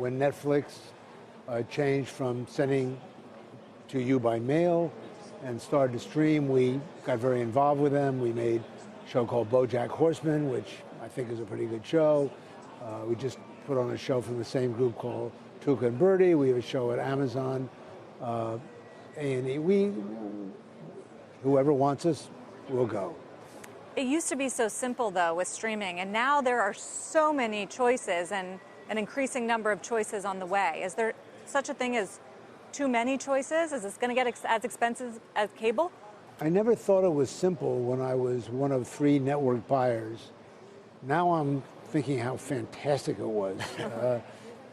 when Netflix changed from sending to you by mail and started to stream, we got very involved with them. We made a show called BoJack Horseman, which I think is a pretty good show. We just put on a show from the same group called Tuca and Birdie. We have a show at Amazon. A&E. Whoever wants us, we'll go. It used to be so simple, though, with streaming, and now there are so many choices and an increasing number of choices on the way. Is there such a thing as too many choices? Is this going to get as expensive as cable? I never thought it was simple when I was one of 3 network buyers. Now I'm thinking how fantastic it was.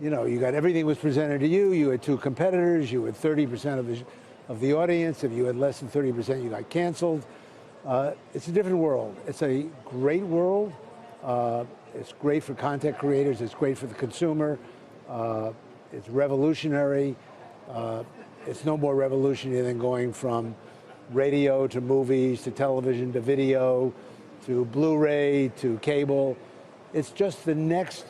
You got everything was presented to you. You had 2 competitors. You had 30% of the audience. If you had less than 30%, you got canceled. It's a different world. It's a great world. It's great for content creators. It's great for the consumer. It's revolutionary. It's no more revolutionary than going from radio to movies to television to video to Blu-ray to cable. It's just the next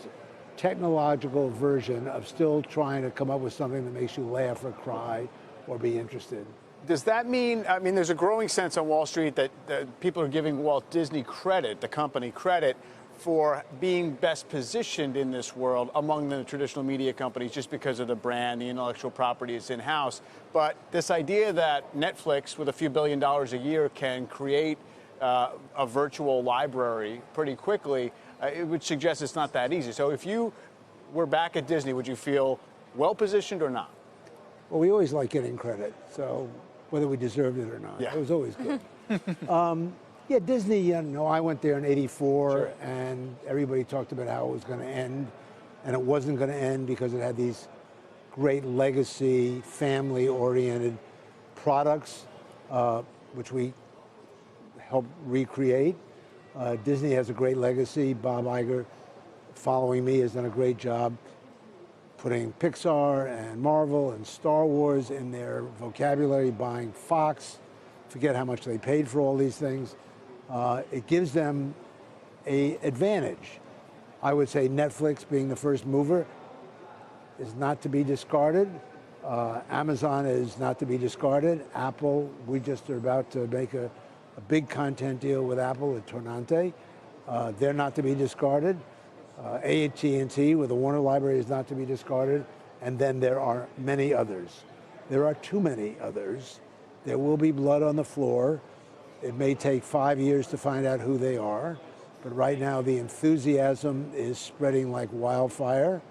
technological version of still trying to come up with something that makes you laugh or cry or be interested. Does that mean, there's a growing sense on Wall Street that people are giving Walt Disney credit, the company credit, for being best positioned in this world among the traditional media companies just because of the brand, the intellectual property is in-house. But this idea that Netflix, with a few $1 billion a year, can create a virtual library pretty quickly, it would suggest it's not that easy. So if you were back at Disney, would you feel well-positioned or not? Well, we always like getting credit, so whether we deserved it or not, yeah. It was always good. Yeah, Disney, I went there in '84, sure. And everybody talked about how it was going to end, and it wasn't going to end because it had these great legacy, family-oriented products, which we helped recreate. Disney has a great legacy. Bob Iger, following me, has done a great job putting Pixar and Marvel and Star Wars in their vocabulary, buying Fox. Forget how much they paid for all these things. It gives them an advantage. I would say Netflix, being the first mover, is not to be discarded. Amazon is not to be discarded. Apple, we just are about to make a big content deal with Apple at Tornante. They're not to be discarded. AT&T with the Warner Library is not to be discarded. And then there are many others. There are too many others. There will be blood on the floor. It may take 5 years to find out who they are. But right now the enthusiasm is spreading like wildfire.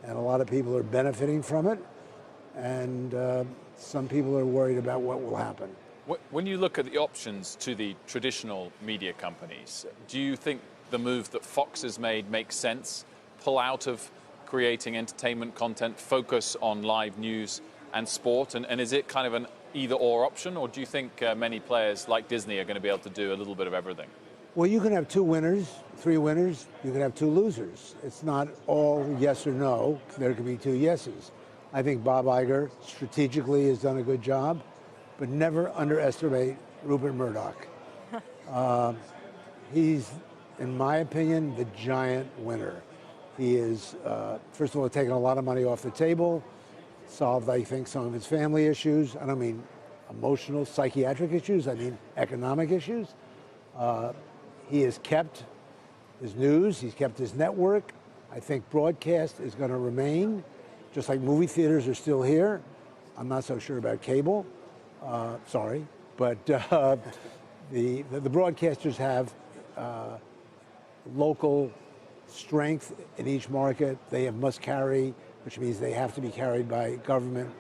And a lot of people are benefiting from it. And some people are worried about what will happen. When you look at the options to the traditional media companies, do you think the move that Fox has made makes sense? Pull out of creating entertainment content, focus on live news and sport? And is it kind of an either-or option, or do you think many players like Disney are going to be able to do a little bit of everything? Well, you can have 2 winners, 3 winners. You can have 2 losers. It's not all yes or no. There could be 2 yeses. I think Bob Iger strategically has done a good job, but never underestimate Rupert Murdoch. He's, in my opinion, the giant winner. He is, first of all, taken a lot of money off the table, solved, I think, some of his family issues. I don't mean emotional, psychiatric issues. I mean economic issues. He has kept his news. He's kept his network. I think broadcast is going to remain, just like movie theaters are still here. I'm not so sure about cable. Sorry. But the broadcasters have local strength in each market. They have must carry, which means they have to be carried by government.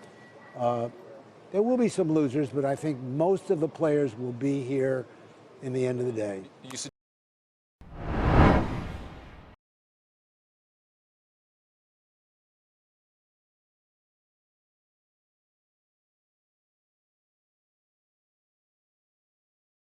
There will be some losers, but I think most of the players will be here in the end of the day.